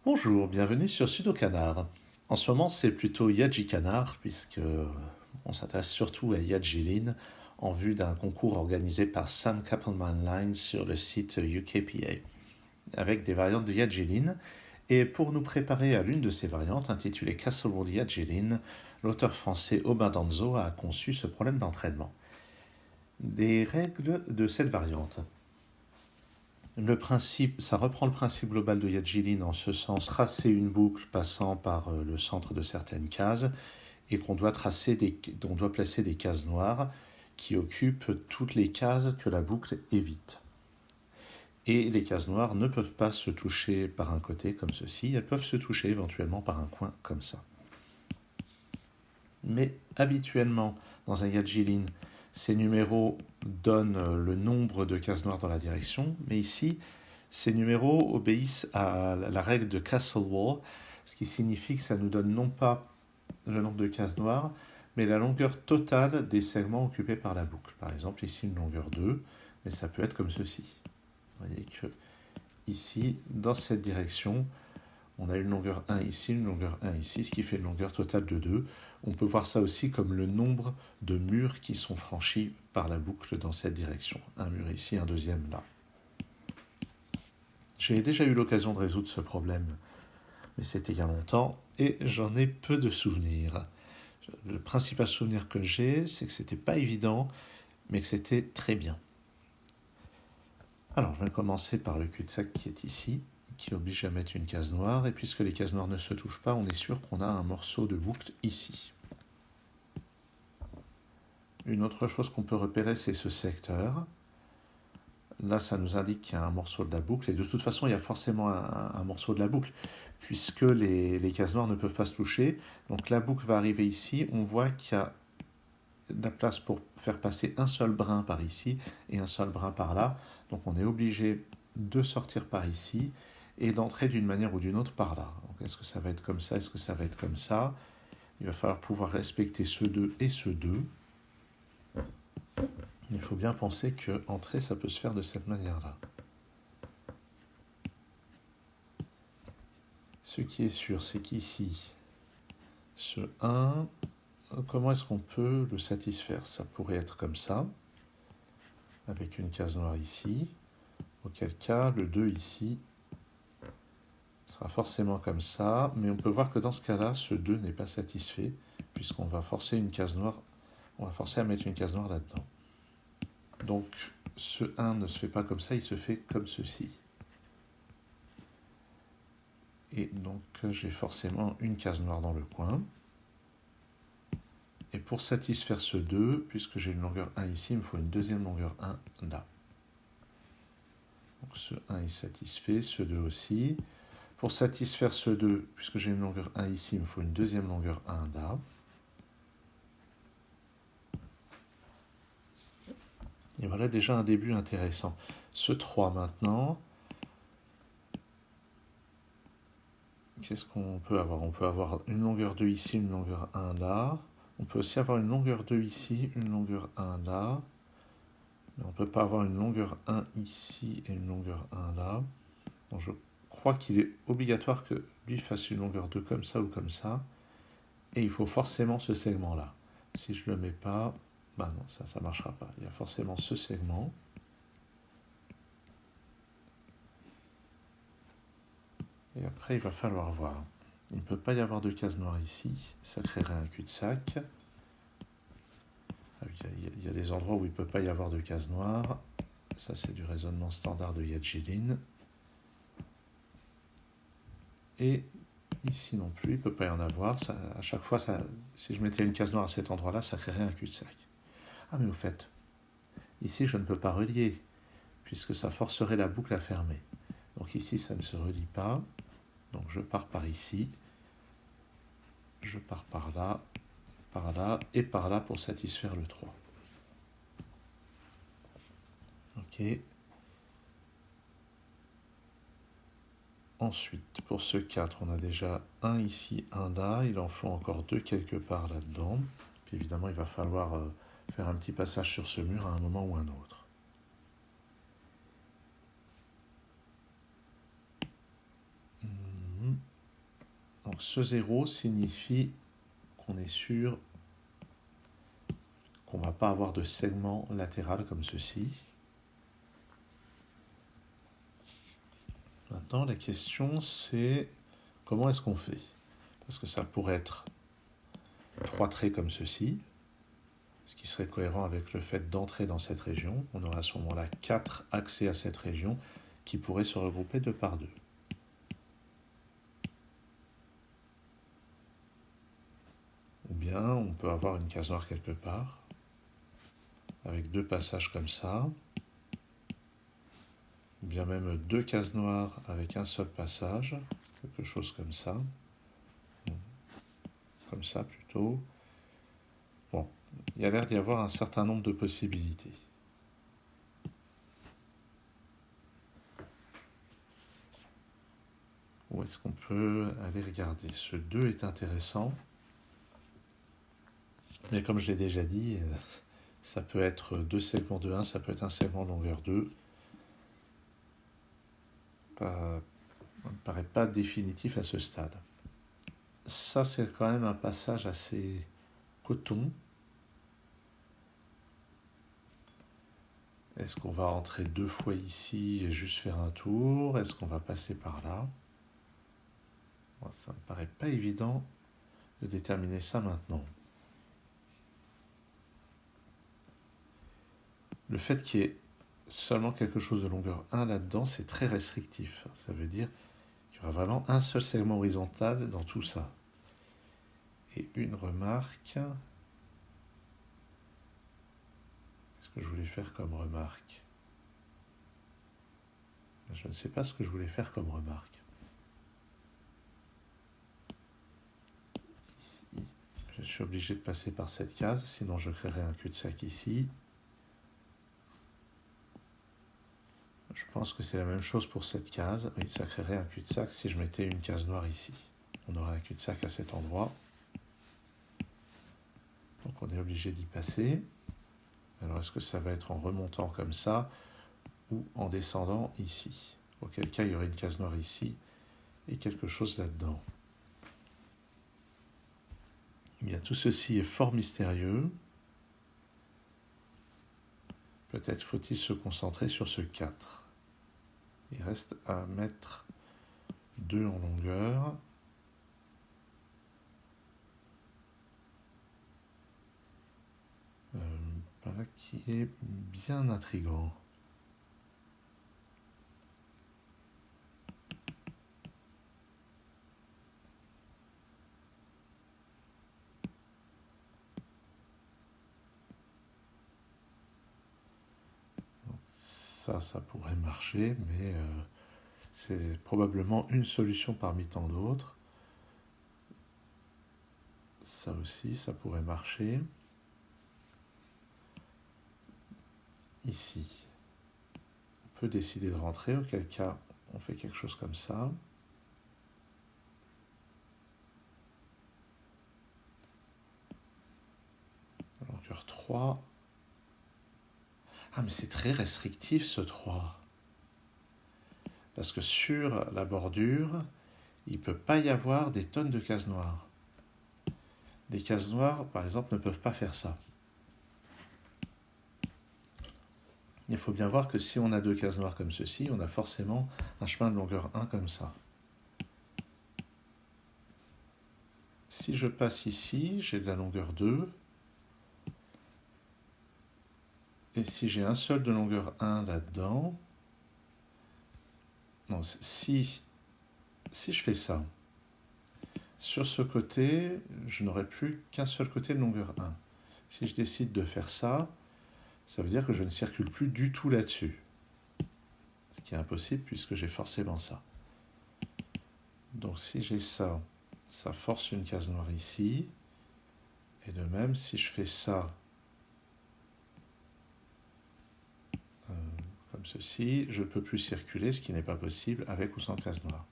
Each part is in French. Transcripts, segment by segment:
Bonjour, bienvenue sur Sudokanar. En ce moment, c'est plutôt Yadjikanar, puisque on s'intéresse surtout à Yadjilin en vue d'un concours organisé par Sam Kappelman Line sur le site UKPA, avec des variantes de Yadjilin. Et pour nous préparer à l'une de ces variantes, intitulée Castle World Yadjilin, l'auteur français Aubin Danzo a conçu ce problème d'entraînement. Des règles de cette variante. Le principe, ça reprend le principe global de Yadjilin en ce sens, tracer une boucle passant par le centre de certaines cases et qu'on doit on doit placer des cases noires qui occupent toutes les cases que la boucle évite. Et les cases noires ne peuvent pas se toucher par un côté comme ceci, elles peuvent se toucher éventuellement par un coin comme ça. Mais habituellement, dans un Yadjilin, ces numéros donnent le nombre de cases noires dans la direction, mais ici, ces numéros obéissent à la règle de Castle Wall, ce qui signifie que ça nous donne non pas le nombre de cases noires, mais la longueur totale des segments occupés par la boucle. Par exemple, ici une longueur 2, mais ça peut être comme ceci. Vous voyez que ici, dans cette direction, on a une longueur 1 ici, une longueur 1 ici, ce qui fait une longueur totale de 2. On peut voir ça aussi comme le nombre de murs qui sont franchis par la boucle dans cette direction. Un mur ici, un deuxième là. J'ai déjà eu l'occasion de résoudre ce problème, mais c'était il y a longtemps et j'en ai peu de souvenirs. Le principal souvenir que j'ai, c'est que c'était pas évident, mais que c'était très bien. Alors, je vais commencer par le cul-de-sac qui est ici, qui oblige à mettre une case noire, et puisque les cases noires ne se touchent pas, on est sûr qu'on a un morceau de boucle ici. Une autre chose qu'on peut repérer, c'est ce secteur. Là, ça nous indique qu'il y a un morceau de la boucle, et de toute façon, il y a forcément un morceau de la boucle, puisque les cases noires ne peuvent pas se toucher. Donc la boucle va arriver ici, on voit qu'il y a de la place pour faire passer un seul brin par ici et un seul brin par là. Donc on est obligé de sortir par ici et d'entrer d'une manière ou d'une autre par là. Est-ce que ça va être comme ça? Est-ce que ça va être comme ça? Il va falloir pouvoir respecter ce 2 et ce 2. Il faut bien penser que entrer, ça peut se faire de cette manière-là. Ce qui est sûr, c'est qu'ici, ce 1, comment est-ce qu'on peut le satisfaire? Ça pourrait être comme ça, avec une case noire ici, auquel cas le 2 ici sera forcément comme ça, mais on peut voir que dans ce cas-là, ce 2 n'est pas satisfait, puisqu'on va forcer une case noire, on va forcer à mettre une case noire là-dedans. Donc ce 1 ne se fait pas comme ça, il se fait comme ceci. Et donc j'ai forcément une case noire dans le coin. Et pour satisfaire ce 2, puisque j'ai une longueur 1 ici, il me faut une deuxième longueur 1 là. Donc ce 1 est satisfait, ce 2 aussi. Pour satisfaire ce 2, puisque j'ai une longueur 1 ici, il me faut une deuxième longueur 1 là. Et voilà déjà un début intéressant. Ce 3 maintenant, qu'est-ce qu'on peut avoir? On peut avoir une longueur 2 ici, une longueur 1 là. On peut aussi avoir une longueur 2 ici, une longueur 1 là. Mais on ne peut pas avoir une longueur 1 ici et une longueur 1 là. Donc je crois qu'il est obligatoire que lui fasse une longueur 2 comme ça ou comme ça. Et il faut forcément ce segment-là. Si je ne le mets pas, ben non, ça ne marchera pas. Il y a forcément ce segment. Et après, il va falloir voir. Il ne peut pas y avoir de case noire ici. Ça créerait un cul-de-sac. Il y a des endroits où il ne peut pas y avoir de case noire. Ça, c'est du raisonnement standard de Yadjilin. Et ici non plus, il ne peut pas y en avoir. Ça, à chaque fois, si je mettais une case noire à cet endroit-là, ça créerait un cul-de-sac. Ah, mais au fait, ici, je ne peux pas relier, puisque ça forcerait la boucle à fermer. Donc ici, ça ne se relie pas. Donc je pars par ici. Je pars par là et par là pour satisfaire le 3. Ok. Ensuite, pour ce 4, on a déjà un ici, un là. Il en faut encore deux quelque part là-dedans. Puis évidemment, il va falloir faire un petit passage sur ce mur à un moment ou un autre. Donc ce 0 signifie qu'on est sûr qu'on ne va pas avoir de segment latéral comme ceci. Maintenant, la question c'est comment est-ce qu'on fait? Parce que ça pourrait être 3 traits comme ceci, ce qui serait cohérent avec le fait d'entrer dans cette région. On aurait à ce moment-là 4 accès à cette région qui pourraient se regrouper 2 par 2. Ou bien on peut avoir une case noire quelque part, avec 2 passages comme ça, ou bien même 2 cases noires avec un seul passage, quelque chose comme ça plutôt. Bon, il y a l'air d'y avoir un certain nombre de possibilités. Où est-ce qu'on peut aller regarder? Ce 2 est intéressant, mais comme je l'ai déjà dit, ça peut être 2 segments de 1, ça peut être un segment de longueur 2. Ça ne paraît pas définitif à ce stade. Ça, c'est quand même un passage assez coton. Est-ce qu'on va entrer 2 fois ici et juste faire un tour? Est-ce qu'on va passer par là? Bon, ça ne me paraît pas évident de déterminer ça maintenant. Le fait qu'il y ait seulement quelque chose de longueur 1 là-dedans, c'est très restrictif. Ça veut dire qu'il y aura vraiment un seul segment horizontal dans tout ça. Et une remarque. Qu'est-ce que je voulais faire comme remarque? Je ne sais pas ce que je voulais faire comme remarque. Je suis obligé de passer par cette case, sinon je créerai un cul-de-sac ici. Je pense que c'est la même chose pour cette case. Oui, ça créerait un cul-de-sac si je mettais une case noire ici. On aurait un cul-de-sac à cet endroit. Donc on est obligé d'y passer. Alors est-ce que ça va être en remontant comme ça ou en descendant ici? Auquel cas il y aurait une case noire ici et quelque chose là-dedans. Eh bien, tout ceci est fort mystérieux. Peut-être faut-il se concentrer sur ce 4. Il reste à mettre 2 en longueur. Voilà qui est bien intriguant. Ça pourrait marcher, mais c'est probablement une solution parmi tant d'autres. Ça aussi, ça pourrait marcher. Ici, on peut décider de rentrer, auquel cas on fait quelque chose comme ça. Longueur 3. Ah, mais c'est très restrictif ce 3. Parce que sur la bordure, il ne peut pas y avoir des tonnes de cases noires. Les cases noires, par exemple, ne peuvent pas faire ça. Il faut bien voir que si on a 2 cases noires comme ceci, on a forcément un chemin de longueur 1 comme ça. Si je passe ici, j'ai de la longueur 2. Et si j'ai un seul de longueur 1 là-dedans, non, si je fais ça, sur ce côté, je n'aurai plus qu'un seul côté de longueur 1. Si je décide de faire ça, ça veut dire que je ne circule plus du tout là-dessus. Ce qui est impossible puisque j'ai forcément ça. Donc si j'ai ça, ça force une case noire ici. Et de même, si je fais ça, comme ceci, je ne peux plus circuler, ce qui n'est pas possible avec ou sans case noire.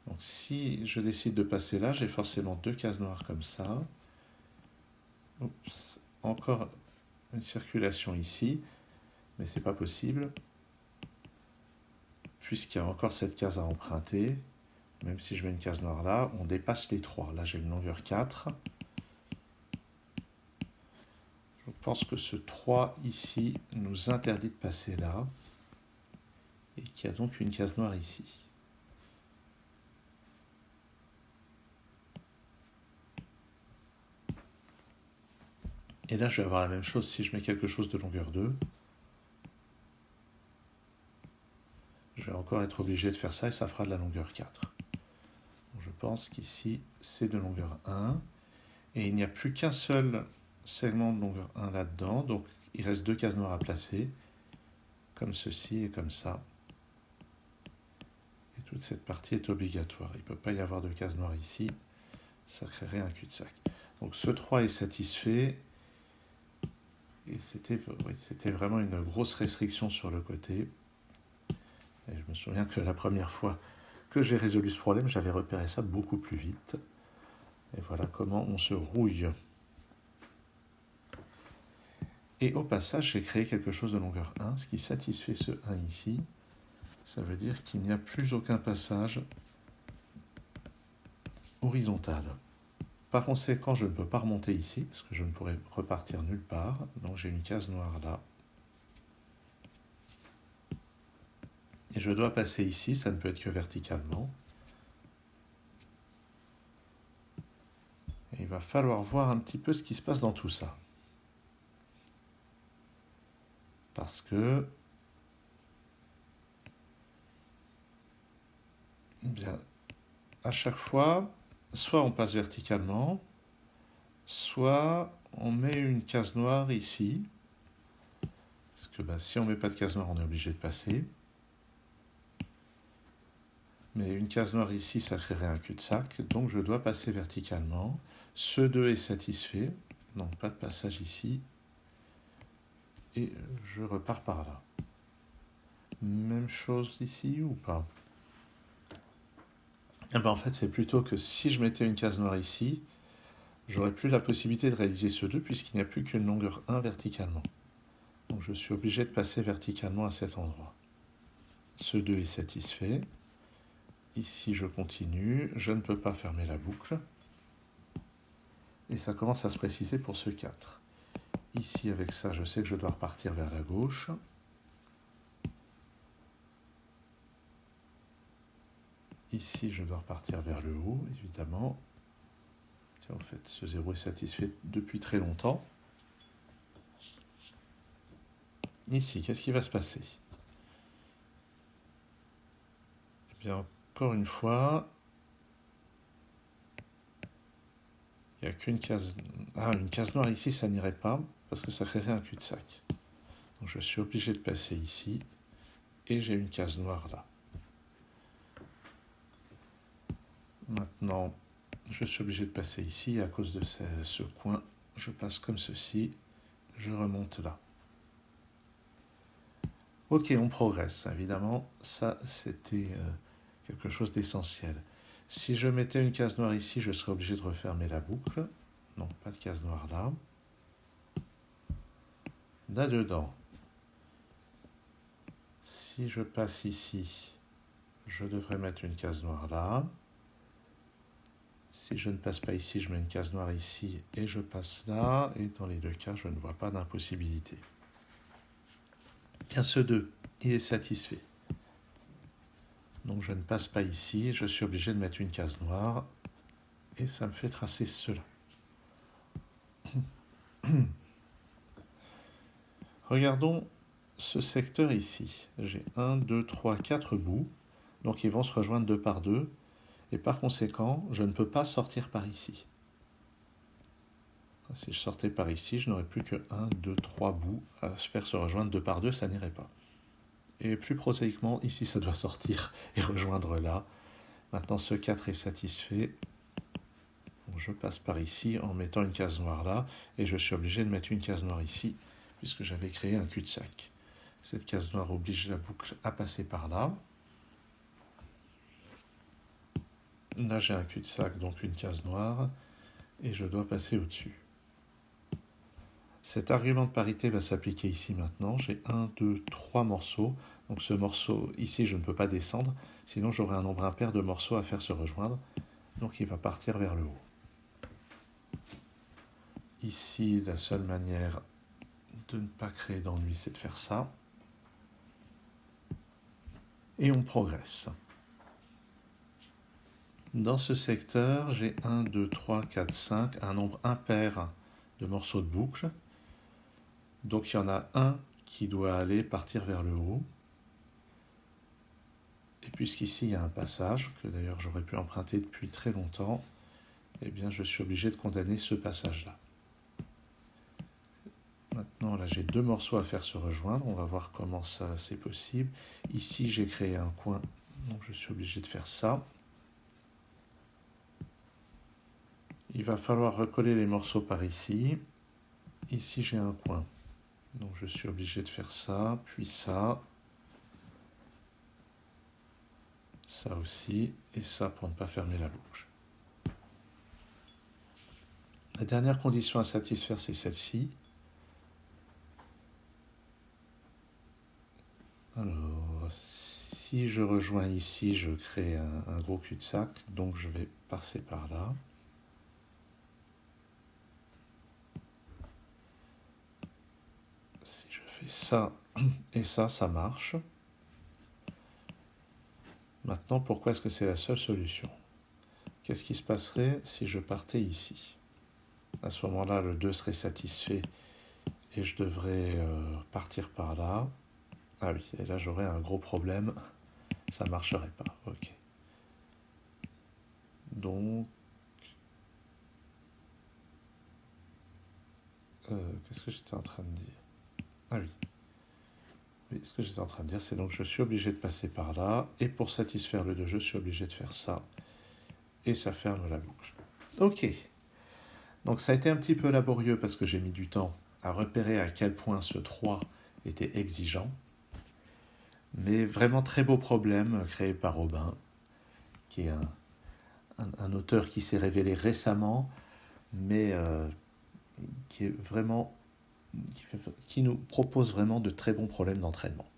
Donc si je décide de passer là, j'ai forcément 2 cases noires comme ça. Oups, encore une circulation ici, mais c'est pas possible, puisqu'il y a encore cette case à emprunter, Même si je mets une case noire là, on dépasse les 3. Là, j'ai une longueur 4. Je pense que ce 3 ici nous interdit de passer là. Et qu'il y a donc une case noire ici. Et là, je vais avoir la même chose si je mets quelque chose de longueur 2. Je vais encore être obligé de faire ça et ça fera de la longueur 4. Donc je pense qu'ici, c'est de longueur 1. Et il n'y a plus qu'un seul segment de longueur 1 là-dedans. Donc il reste 2 cases noires à placer. Comme ceci et comme ça. Et toute cette partie est obligatoire. Il ne peut pas y avoir de cases noires ici. Ça créerait un cul-de-sac. Donc ce 3 est satisfait. Et c'était vraiment une grosse restriction sur le côté. Et je me souviens que la première fois que j'ai résolu ce problème, j'avais repéré ça beaucoup plus vite. Et voilà comment on se rouille. Et au passage, j'ai créé quelque chose de longueur 1, ce qui satisfait ce 1 ici. Ça veut dire qu'il n'y a plus aucun passage horizontal. Par conséquent, je ne peux pas remonter ici, parce que je ne pourrais repartir nulle part. Donc j'ai une case noire là. Et je dois passer ici, ça ne peut être que verticalement. Et il va falloir voir un petit peu ce qui se passe dans tout ça. Parce que, bien, à chaque fois, soit on passe verticalement, soit on met une case noire ici. Parce que si on ne met pas de case noire, on est obligé de passer. Mais une case noire ici, ça créerait un cul-de-sac. Donc je dois passer verticalement. Ce 2 est satisfait. Donc pas de passage ici. Et je repars par là. Même chose ici ou pas? Eh ben en fait, c'est plutôt que si je mettais une case noire ici, j'aurais plus la possibilité de réaliser ce 2 puisqu'il n'y a plus qu'une longueur 1 verticalement. Donc je suis obligé de passer verticalement à cet endroit. Ce 2 est satisfait. Ici, je continue. Je ne peux pas fermer la boucle. Et ça commence à se préciser pour ce 4. Ici, avec ça, je sais que je dois repartir vers la gauche. Ici, je dois repartir vers le haut, évidemment. Tiens, en fait, ce 0 est satisfait depuis très longtemps. Ici, qu'est-ce qui va se passer? Eh bien, encore une fois, il n'y a qu'une case... Ah, une case noire ici, ça n'irait pas, parce que ça créerait un cul-de-sac. Donc je suis obligé de passer ici, et j'ai une case noire là. Maintenant, je suis obligé de passer ici, à cause de ce coin, je passe comme ceci, je remonte là. Ok, on progresse, évidemment, ça c'était quelque chose d'essentiel. Si je mettais une case noire ici, je serais obligé de refermer la boucle. Donc pas de case noire là. Là-dedans, si je passe ici, je devrais mettre une case noire là. Si je ne passe pas ici, je mets une case noire ici et je passe là. Et dans les deux cas, je ne vois pas d'impossibilité. Tiens, ce 2, il est satisfait. Donc je ne passe pas ici, je suis obligé de mettre une case noire. Et ça me fait tracer cela. Regardons ce secteur ici. J'ai 1, 2, 3, 4 bouts. Donc ils vont se rejoindre 2 par 2. Et par conséquent, je ne peux pas sortir par ici. Si je sortais par ici, je n'aurais plus que 1, 2, 3 bouts à se faire se rejoindre 2 par 2, ça n'irait pas. Et plus prosaïquement, ici ça doit sortir et rejoindre là. Maintenant ce 4 est satisfait. Donc, je passe par ici en mettant une case noire là. Et je suis obligé de mettre une case noire ici, puisque j'avais créé un cul-de-sac. Cette case noire oblige la boucle à passer par là. Là j'ai un cul-de-sac, donc une case noire. Et je dois passer au-dessus. Cet argument de parité va s'appliquer ici maintenant. J'ai 1, 2, 3 morceaux. Donc ce morceau, ici, je ne peux pas descendre, sinon j'aurai un nombre impair de morceaux à faire se rejoindre. Donc il va partir vers le haut. Ici, la seule manière de ne pas créer d'ennui, c'est de faire ça. Et on progresse. Dans ce secteur, j'ai 1, 2, 3, 4, 5, un nombre impair de morceaux de boucle. Donc il y en a un qui doit aller partir vers le haut. Et puisqu'ici il y a un passage, que d'ailleurs j'aurais pu emprunter depuis très longtemps, eh bien je suis obligé de condamner ce passage-là. Maintenant là j'ai deux morceaux à faire se rejoindre, on va voir comment ça c'est possible. Ici j'ai créé un coin, donc je suis obligé de faire ça. Il va falloir recoller les morceaux par ici. Ici j'ai un coin, donc je suis obligé de faire ça, puis ça. Ça aussi, et ça pour ne pas fermer la boucle. La dernière condition à satisfaire, c'est celle-ci. Alors, si je rejoins ici, je crée un gros cul-de-sac, donc je vais passer par là. Si je fais ça et ça marche. Maintenant, pourquoi est-ce que c'est la seule solution? Qu'est-ce qui se passerait si je partais ici? À ce moment-là, le 2 serait satisfait et je devrais partir par là. Ah oui, et là j'aurais un gros problème, ça ne marcherait pas. Ok. Donc, qu'est-ce que j'étais en train de dire? Ah oui. Oui, ce que j'étais en train de dire, c'est donc je suis obligé de passer par là, et pour satisfaire le 2, je suis obligé de faire ça, et ça ferme la boucle. Ok. Donc ça a été un petit peu laborieux parce que j'ai mis du temps à repérer à quel point ce 3 était exigeant, mais vraiment très beau problème créé par Robin, qui est un auteur qui s'est révélé récemment, mais qui est vraiment qui nous propose vraiment de très bons problèmes d'entraînement.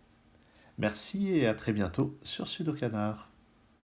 Merci et à très bientôt sur Sudokanar.